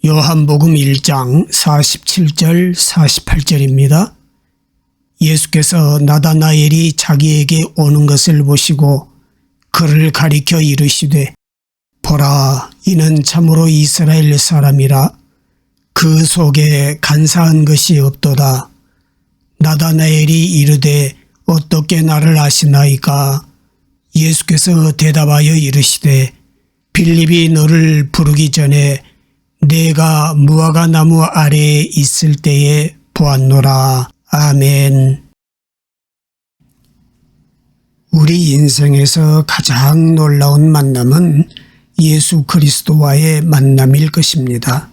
요한복음 1장 47절 48절입니다. 예수께서 나다나엘이 자기에게 오는 것을 보시고 그를 가리켜 이르시되 보라, 이는 참으로 이스라엘 사람이라. 그 속에 간사한 것이 없도다. 나다나엘이 이르되 어떻게 나를 아시나이까? 예수께서 대답하여 이르시되 빌립이 너를 부르기 전에 내가 무화과 나무 아래에 있을 때에 보았노라. 아멘. 우리 인생에서 가장 놀라운 만남은 예수 그리스도와의 만남일 것입니다.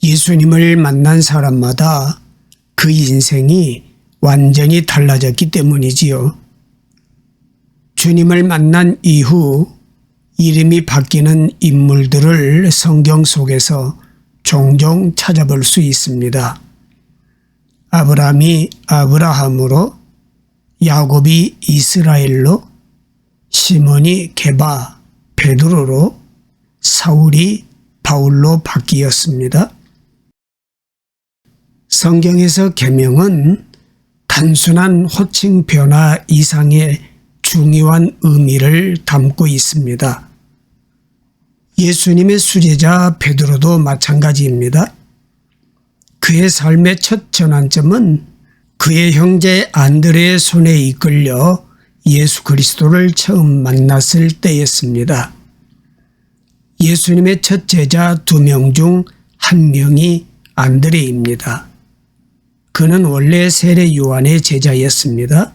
예수님을 만난 사람마다 그 인생이 완전히 달라졌기 때문이지요. 주님을 만난 이후 이름이 바뀌는 인물들을 성경 속에서 종종 찾아볼 수 있습니다. 아브라함이 아브라함으로, 야곱이 이스라엘로, 시몬이 게바, 베드로로, 사울이 바울로 바뀌었습니다. 성경에서 계명은 단순한 호칭 변화 이상의 중요한 의미를 담고 있습니다. 예수님의 수제자 베드로도 마찬가지입니다. 그의 삶의 첫 전환점은 그의 형제 안드레의 손에 이끌려 예수 그리스도를 처음 만났을 때였습니다. 예수님의 첫 제자 2명 중 1명이 안드레입니다. 그는 원래 세례 요한의 제자였습니다.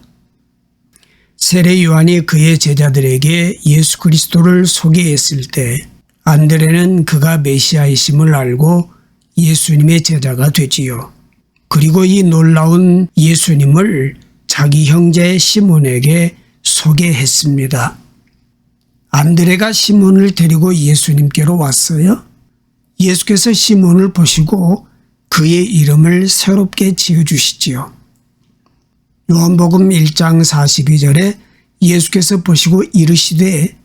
세례 요한이 그의 제자들에게 예수 그리스도를 소개했을 때 안드레는 그가 메시아이심을 알고 예수님의 제자가 되지요. 그리고 이 놀라운 예수님을 자기 형제 시몬에게 소개했습니다. 안드레가 시몬을 데리고 예수님께로 왔어요. 예수께서 시몬을 보시고 그의 이름을 새롭게 지어주시지요. 요한복음 1장 42절에 예수께서 보시고 이르시되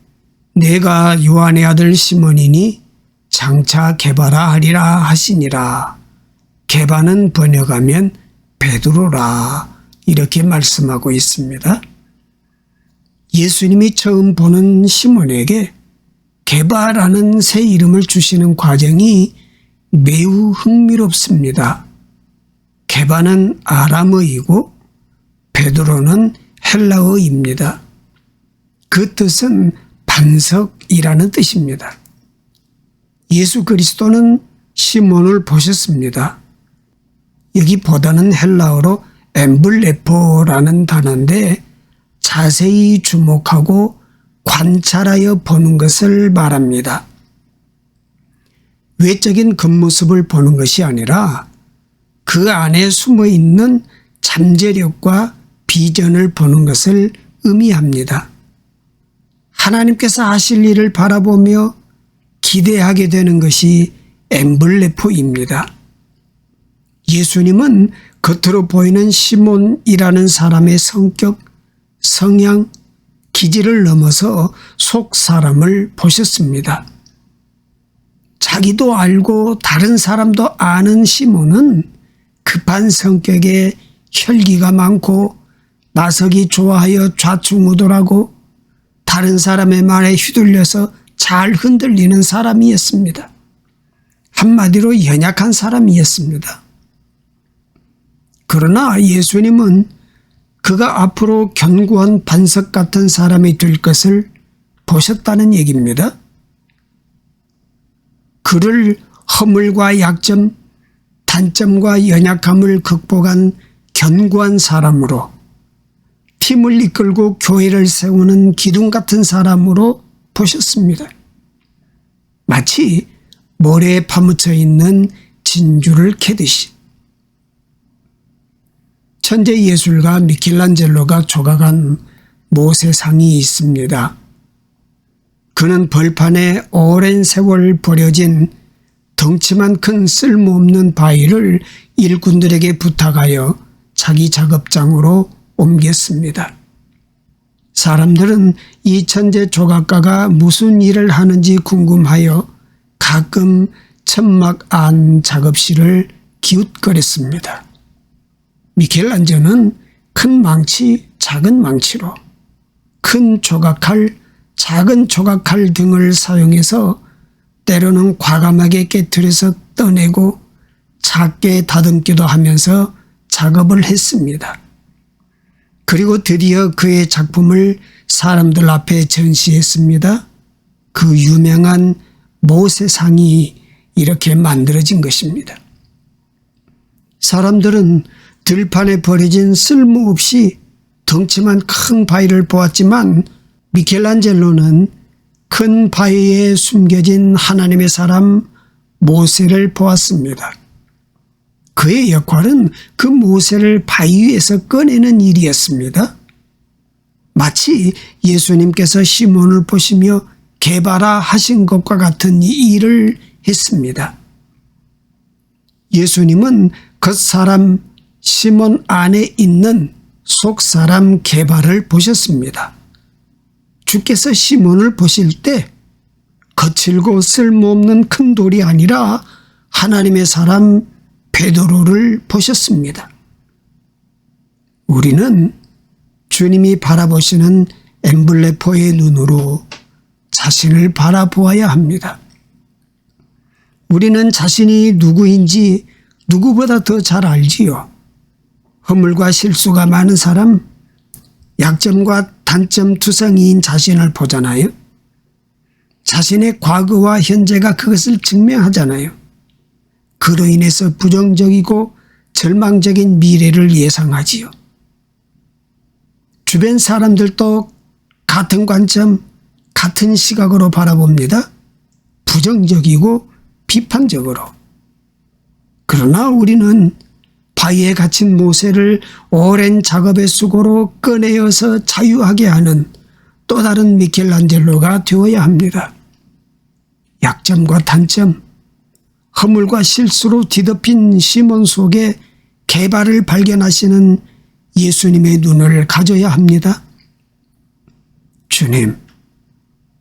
내가 요한의 아들 시몬이니 장차 게바라 하리라 하시니라. 게바는 번역하면 베드로라, 이렇게 말씀하고 있습니다. 예수님이 처음 보는 시몬에게 게바라는 새 이름을 주시는 과정이 매우 흥미롭습니다. 게바는 아람어이고 베드로는 헬라어입니다. 그 뜻은 반석이라는 뜻입니다. 예수 그리스도는 시몬을 보셨습니다. 여기보다는 헬라어로 엠블레포라는 단어인데 자세히 주목하고 관찰하여 보는 것을 말합니다. 외적인 겉모습을 보는 것이 아니라 그 안에 숨어있는 잠재력과 비전을 보는 것을 의미합니다. 하나님께서 하실 일을 바라보며 기대하게 되는 것이 엠블레포입니다. 예수님은 겉으로 보이는 시몬이라는 사람의 성격, 성향, 기질을 넘어서 속 사람을 보셨습니다. 자기도 알고 다른 사람도 아는 시몬은 급한 성격에 혈기가 많고 나서기 좋아하여 좌충우돌하고 다른 사람의 말에 휘둘려서 잘 흔들리는 사람이었습니다. 한마디로 연약한 사람이었습니다. 그러나 예수님은 그가 앞으로 견고한 반석 같은 사람이 될 것을 보셨다는 얘기입니다. 그를 허물과 약점, 단점과 연약함을 극복한 견고한 사람으로, 팀을 이끌고 교회를 세우는 기둥 같은 사람으로 보셨습니다. 마치 모래에 파묻혀 있는 진주를 캐듯이. 천재 예술가 미켈란젤로가 조각한 모세상이 있습니다. 그는 벌판에 오랜 세월 버려진 덩치만 큰 쓸모없는 바위를 일꾼들에게 부탁하여 자기 작업장으로 옮겼습니다. 사람들은 이 천재 조각가가 무슨 일을 하는지 궁금하여 가끔 천막 안 작업실을 기웃거렸습니다. 미켈란젤로는 큰 망치, 작은 망치로 큰 조각칼, 작은 조각칼 등을 사용해서 때로는 과감하게 깨트려서 떠내고 작게 다듬기도 하면서 작업을 했습니다. 그리고 드디어 그의 작품을 사람들 앞에 전시했습니다. 그 유명한 모세상이 이렇게 만들어진 것입니다. 사람들은 들판에 버려진 쓸모없이 덩치만 큰 바위를 보았지만 미켈란젤로는 큰 바위에 숨겨진 하나님의 사람 모세를 보았습니다. 그의 역할은 그 모세를 바위 위에서 꺼내는 일이었습니다. 마치 예수님께서 시몬을 보시며 개바라 하신 것과 같은 일을 했습니다. 예수님은 겉사람 시몬 안에 있는 속사람 개바를 보셨습니다. 주께서 시몬을 보실 때 거칠고 쓸모없는 큰 돌이 아니라 하나님의 사람 베드로를 보셨습니다. 우리는 주님이 바라보시는 엠블레포의 눈으로 자신을 바라보아야 합니다. 우리는 자신이 누구인지 누구보다 더 잘 알지요. 허물과 실수가 많은 사람, 약점과 단점 투성이인 자신을 보잖아요. 자신의 과거와 현재가 그것을 증명하잖아요. 그로 인해서 부정적이고 절망적인 미래를 예상하지요. 주변 사람들도 같은 관점, 같은 시각으로 바라봅니다. 부정적이고 비판적으로. 그러나 우리는 바위에 갇힌 모세를 오랜 작업의 수고로 꺼내어서 자유하게 하는 또 다른 미켈란젤로가 되어야 합니다. 약점과 단점, 허물과 실수로 뒤덮인 시몬 속에 개발을 발견하시는 예수님의 눈을 가져야 합니다. 주님,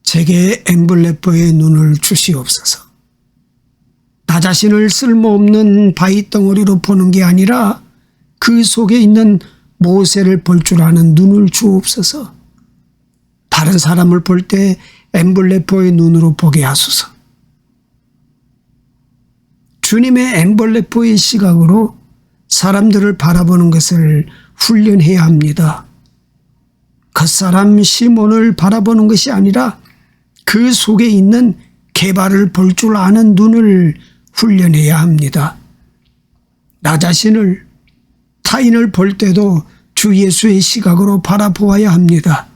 제게 엠블레포의 눈을 주시옵소서. 나 자신을 쓸모없는 바위 덩어리로 보는 게 아니라 그 속에 있는 모세를 볼 줄 아는 눈을 주옵소서. 다른 사람을 볼 때 엠블레포의 눈으로 보게 하소서. 주님의 엠블레포의 시각으로 사람들을 바라보는 것을 훈련해야 합니다. 겉사람 시몬을 바라보는 것이 아니라 그 속에 있는 개발을 볼 줄 아는 눈을 훈련해야 합니다. 나 자신을, 타인을 볼 때도 주 예수의 시각으로 바라보아야 합니다.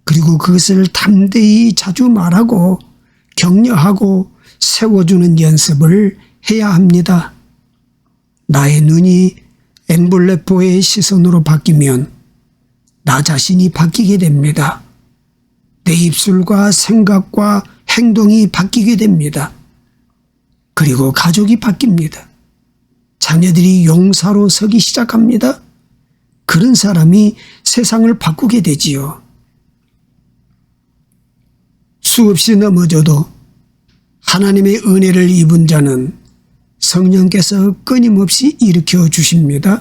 그리고 그것을 담대히 자주 말하고 격려하고 세워주는 연습을 해야 합니다. 나의 눈이 엠블레포의 시선으로 바뀌면 나 자신이 바뀌게 됩니다. 내 입술과 생각과 행동이 바뀌게 됩니다. 그리고 가족이 바뀝니다. 자녀들이 용사로 서기 시작합니다. 그런 사람이 세상을 바꾸게 되지요. 수없이 넘어져도 하나님의 은혜를 입은 자는 성령께서 끊임없이 일으켜 주십니다.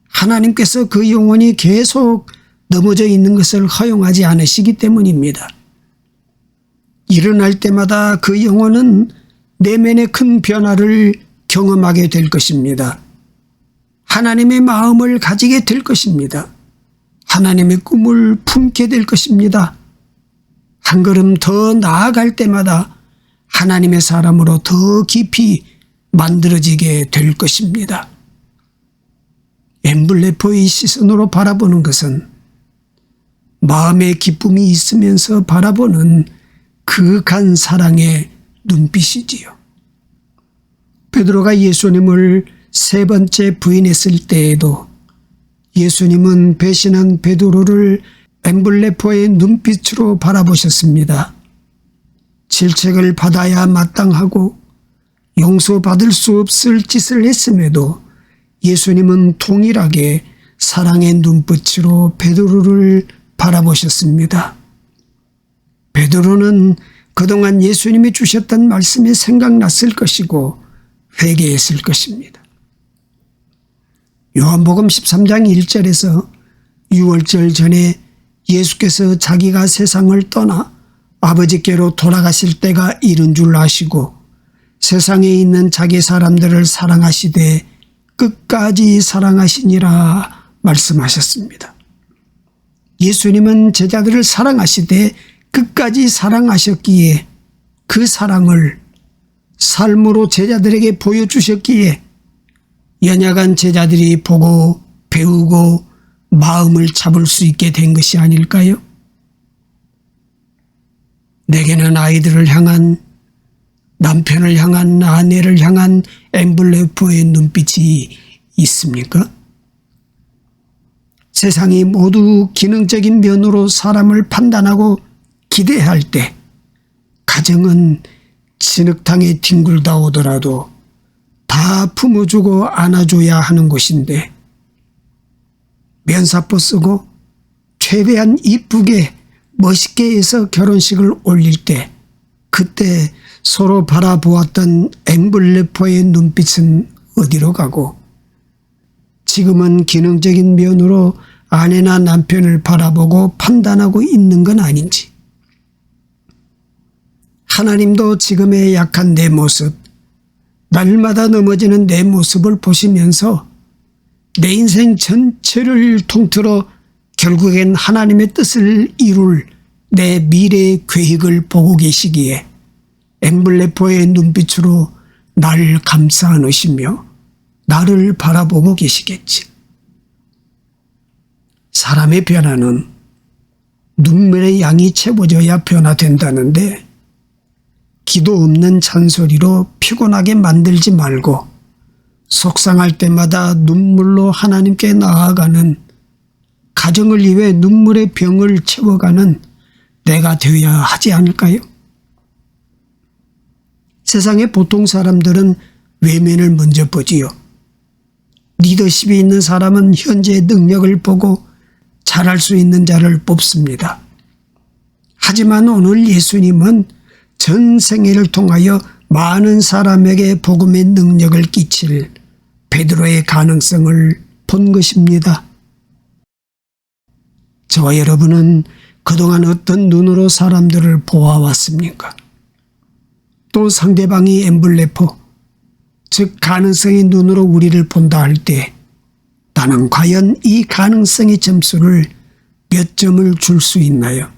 하나님께서 그 영혼이 계속 넘어져 있는 것을 허용하지 않으시기 때문입니다. 일어날 때마다 그 영혼은 내면의 큰 변화를 경험하게 될 것입니다. 하나님의 마음을 가지게 될 것입니다. 하나님의 꿈을 품게 될 것입니다. 한 걸음 더 나아갈 때마다 하나님의 사람으로 더 깊이 만들어지게 될 것입니다. 엠블레포의 시선으로 바라보는 것은 마음의 기쁨이 있으면서 바라보는 그윽한 사랑의 눈빛이지요. 베드로가 예수님을 세 번째 부인했을 때에도 예수님은 배신한 베드로를 엠블레포의 눈빛으로 바라보셨습니다. 질책을 받아야 마땅하고 용서받을 수 없을 짓을 했음에도 예수님은 동일하게 사랑의 눈빛으로 베드로를 바라보셨습니다. 베드로는 그동안 예수님이 주셨던 말씀이 생각났을 것이고 회개했을 것입니다. 요한복음 13장 1절에서 유월절 전에 예수께서 자기가 세상을 떠나 아버지께로 돌아가실 때가 이른 줄 아시고 세상에 있는 자기 사람들을 사랑하시되 끝까지 사랑하시니라 말씀하셨습니다. 예수님은 제자들을 사랑하시되 끝까지 사랑하셨기에 그 사랑을 삶으로 제자들에게 보여주셨기에 연약한 제자들이 보고 배우고 마음을 잡을 수 있게 된 것이 아닐까요? 내게는 아이들을 향한, 남편을 향한, 아내를 향한 엠블레포의 눈빛이 있습니까? 세상이 모두 기능적인 면으로 사람을 판단하고 기대할 때 가정은 진흙탕에 뒹굴다 오더라도 다 품어주고 안아줘야 하는 곳인데 면사포 쓰고 최대한 이쁘게 멋있게 해서 결혼식을 올릴 때 그때 서로 바라보았던 엠블레포의 눈빛은 어디로 가고 지금은 기능적인 면으로 아내나 남편을 바라보고 판단하고 있는 건 아닌지. 하나님도 지금의 약한 내 모습, 날마다 넘어지는 내 모습을 보시면서 내 인생 전체를 통틀어 결국엔 하나님의 뜻을 이룰 내 미래의 계획을 보고 계시기에 엠블레포의 눈빛으로 나를 감싸 안으시며 나를 바라보고 계시겠지. 사람의 변화는 눈물의 양이 채워져야 변화된다는데 기도 없는 잔소리로 피곤하게 만들지 말고 속상할 때마다 눈물로 하나님께 나아가는, 가정을 위해 눈물의 병을 채워가는 내가 되어야 하지 않을까요? 세상의 보통 사람들은 외면을 먼저 보지요. 리더십이 있는 사람은 현재의 능력을 보고 잘할 수 있는 자를 뽑습니다. 하지만 오늘 예수님은 전 생애를 통하여 많은 사람에게 복음의 능력을 끼칠 베드로의 가능성을 본 것입니다. 저와 여러분은 그동안 어떤 눈으로 사람들을 보아왔습니까? 또 상대방이 엠블레포, 즉 가능성의 눈으로 우리를 본다 할 때 나는 과연 이 가능성의 점수를 몇 점을 줄 수 있나요?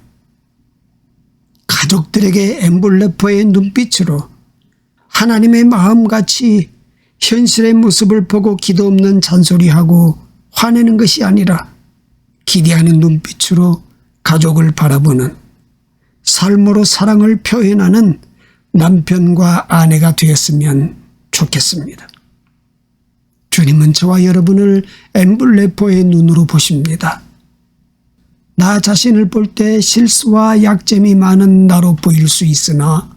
가족들에게 엠블레포의 눈빛으로 하나님의 마음같이 현실의 모습을 보고 기도 없는 잔소리하고 화내는 것이 아니라 기대하는 눈빛으로 가족을 바라보는, 삶으로 사랑을 표현하는 남편과 아내가 되었으면 좋겠습니다. 주님은 저와 여러분을 엠블레포의 눈으로 보십니다. 나 자신을 볼 때 실수와 약점이 많은 나로 보일 수 있으나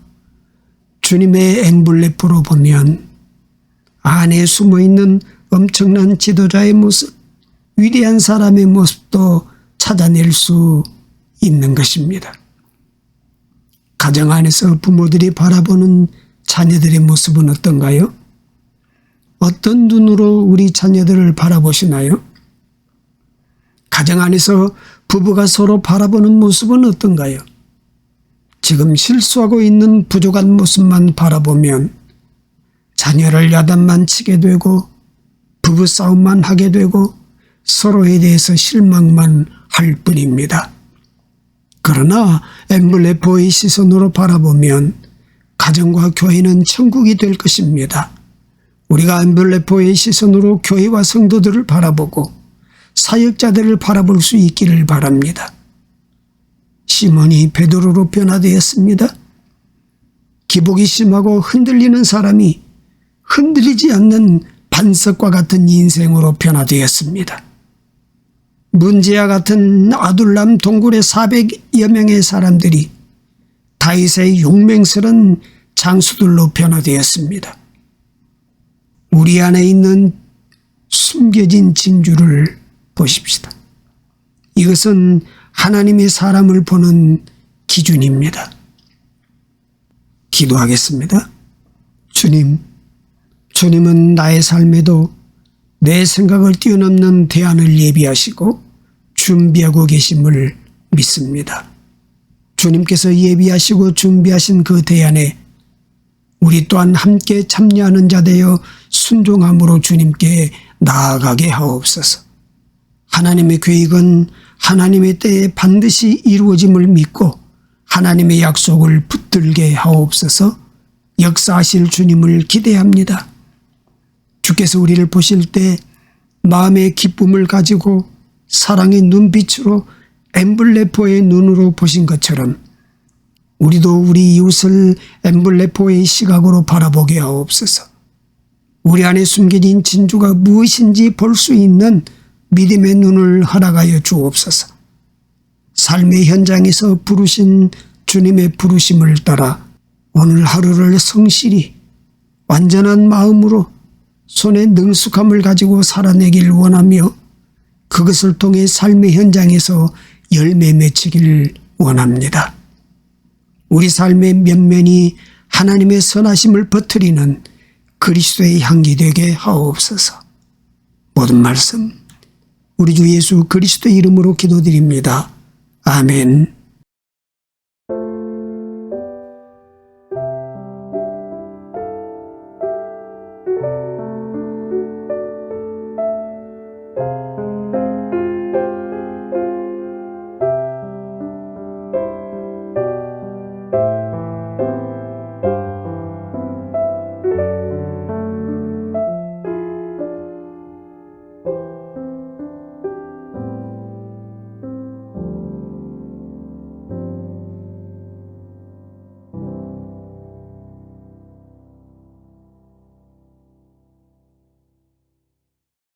주님의 엠블레포로 보면 안에 숨어있는 엄청난 지도자의 모습, 위대한 사람의 모습도 찾아낼 수 있는 것입니다. 가정 안에서 부모들이 바라보는 자녀들의 모습은 어떤가요? 어떤 눈으로 우리 자녀들을 바라보시나요? 가정 안에서 부부가 서로 바라보는 모습은 어떤가요? 지금 실수하고 있는 부족한 모습만 바라보면 자녀를 야단만 치게 되고 부부싸움만 하게 되고 서로에 대해서 실망만 할 뿐입니다. 그러나 엠블레포의 시선으로 바라보면 가정과 교회는 천국이 될 것입니다. 우리가 엠블레포의 시선으로 교회와 성도들을 바라보고 사역자들을 바라볼 수 있기를 바랍니다. 시몬이 베드로로 변화되었습니다. 기복이 심하고 흔들리는 사람이 흔들리지 않는 반석과 같은 인생으로 변화되었습니다. 문제와 같은 아둘람 동굴의 400여 명의 사람들이 다윗의 용맹스러운 장수들로 변화되었습니다. 우리 안에 있는 숨겨진 진주를 보십시다. 이것은 하나님의 사람을 보는 기준입니다. 기도하겠습니다. 주님은 나의 삶에도 내 생각을 뛰어넘는 대안을 예비하시고 준비하고 계심을 믿습니다. 주님께서 예비하시고 준비하신 그 대안에 우리 또한 함께 참여하는 자 되어 순종함으로 주님께 나아가게 하옵소서. 하나님의 계획은 하나님의 때에 반드시 이루어짐을 믿고 하나님의 약속을 붙들게 하옵소서. 역사하실 주님을 기대합니다. 주께서 우리를 보실 때 마음의 기쁨을 가지고 사랑의 눈빛으로 엠블레포의 눈으로 보신 것처럼 우리도 우리 이웃을 엠블레포의 시각으로 바라보게 하옵소서. 우리 안에 숨겨진 진주가 무엇인지 볼 수 있는 믿음의 눈을 허락하여 주옵소서. 삶의 현장에서 부르신 주님의 부르심을 따라 오늘 하루를 성실히 완전한 마음으로 손에 능숙함을 가지고 살아내길 원하며 그것을 통해 삶의 현장에서 열매 맺히기를 원합니다. 우리 삶의 면면이 하나님의 선하심을 퍼뜨리는 그리스도의 향기 되게 하옵소서. 모든 말씀 우리 주 예수 그리스도의 이름으로 기도드립니다. 아멘.